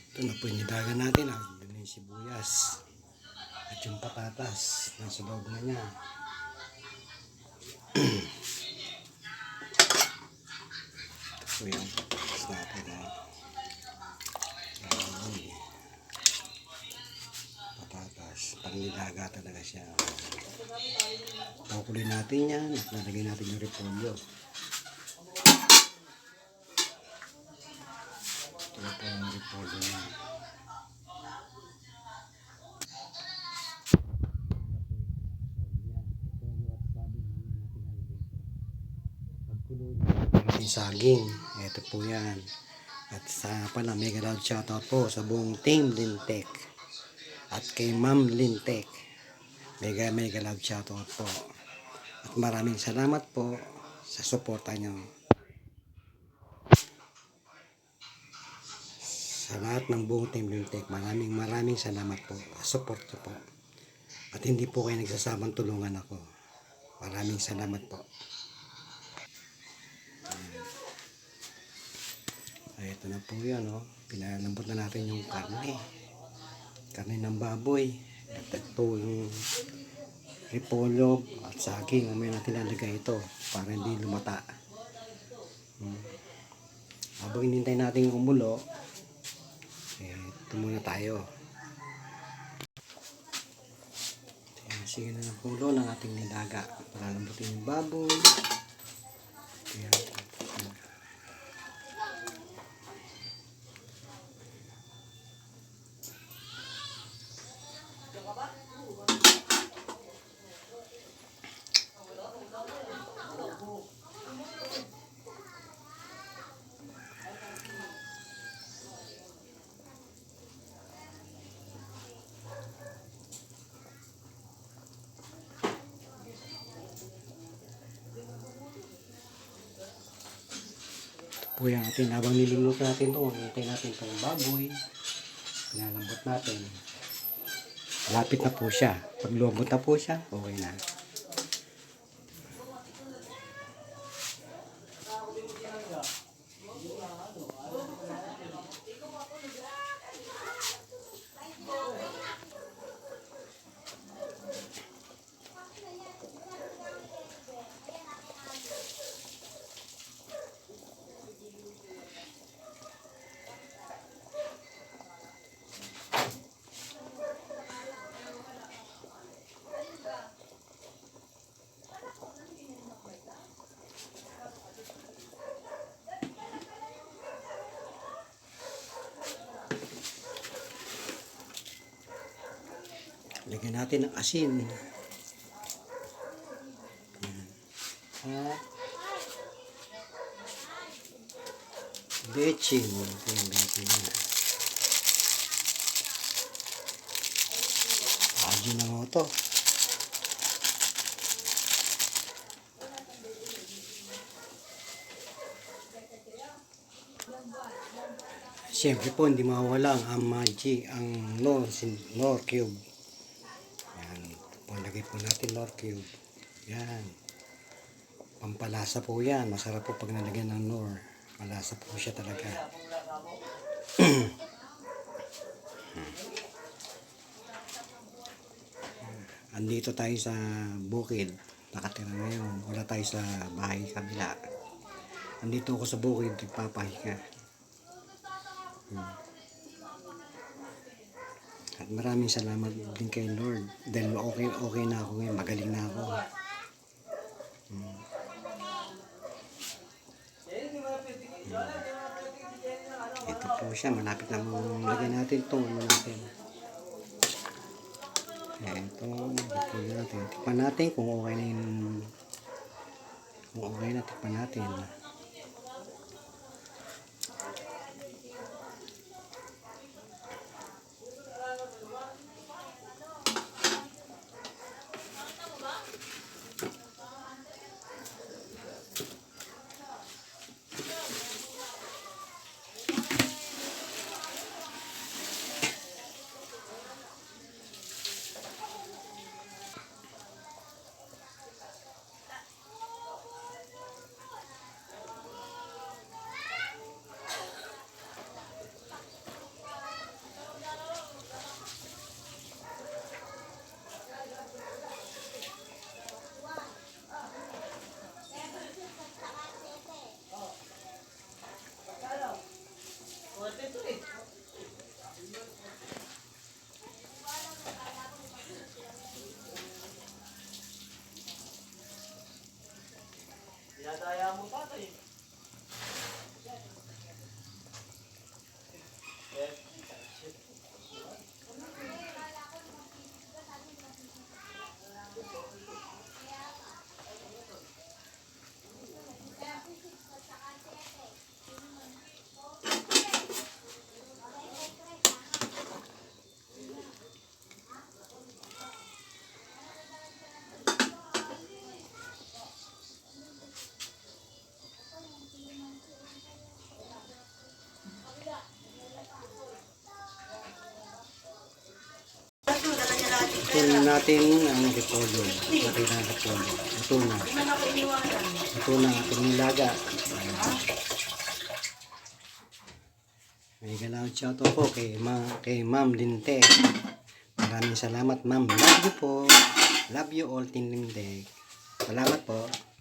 Ito na po yung nilaga natin. Ito na yung sibuyas. At yung patatas. Nasa loob na niya. Ito po yung patatas natin. Patatas. Pang nilaga talaga siya. Pakuloy natin yan. At nalagay natin yung repolyo. Ito na po yung repolyo niya. Yung saging. Ito po yan. At sa pala, mega loud shoutout po sa buong team Lintek. At kay Ma'am Lintek. Mega loud shoutout po. At maraming salamat po sa suporta nyo. Sa lahat ng buong team Lintek, maraming salamat po sa support nyo po. At hindi po kayo nagsasamang tulungan ako. Maraming salamat po. Ay, ito na po yan, oh. Pinalambot na natin yung karne. Karne ng baboy. At ito yung repolyo at saging. May natin lalagay ito para hindi lumata. Habang hinintay natin yung umulo, ito muna tayo. Sige na ng pulo ng ating nilaga. Palalambutin yung baboy. Ayan. Po yan natin, habang niluluto natin ito, hintay natin itong baboy. Pinalambot natin. Lapit na po siya. Pag lumot na po siya, okay na. Lagyan natin ng asin. At bechin. Ito yung bechin na. Ajinomoto. Siyempre po, hindi mawala ang magic, ang Knorr cube. Yan. Palagay po natin Knorr cube. Yan. Pampalasa po yan. Masarap po pag nalagyan ng Knorr. Malasa po siya talaga. Andito tayo sa bukid. Nakatira ngayon. Wala tayo sa bahay kabila. Andito ako sa bukid. Nagpapahinga. At maraming salamat din kay Lord. Dahil okay na ako ngayon. Magaling na ako. Ito po siya. Malapit na mong lagyan natin ito. Ano natin. Ito. Lagyan natin. Tikpan natin kung okay na yung... Kung okay na, tikpan natin. Ito natin ang repolyo. Natin ang repolyo. Ito na. Ito na ating nilaga. May galawang shoutout po kay Ma'am Dinte. Maraming salamat, Ma'am. Love you po. Love you all, Team Lindek. Salamat po.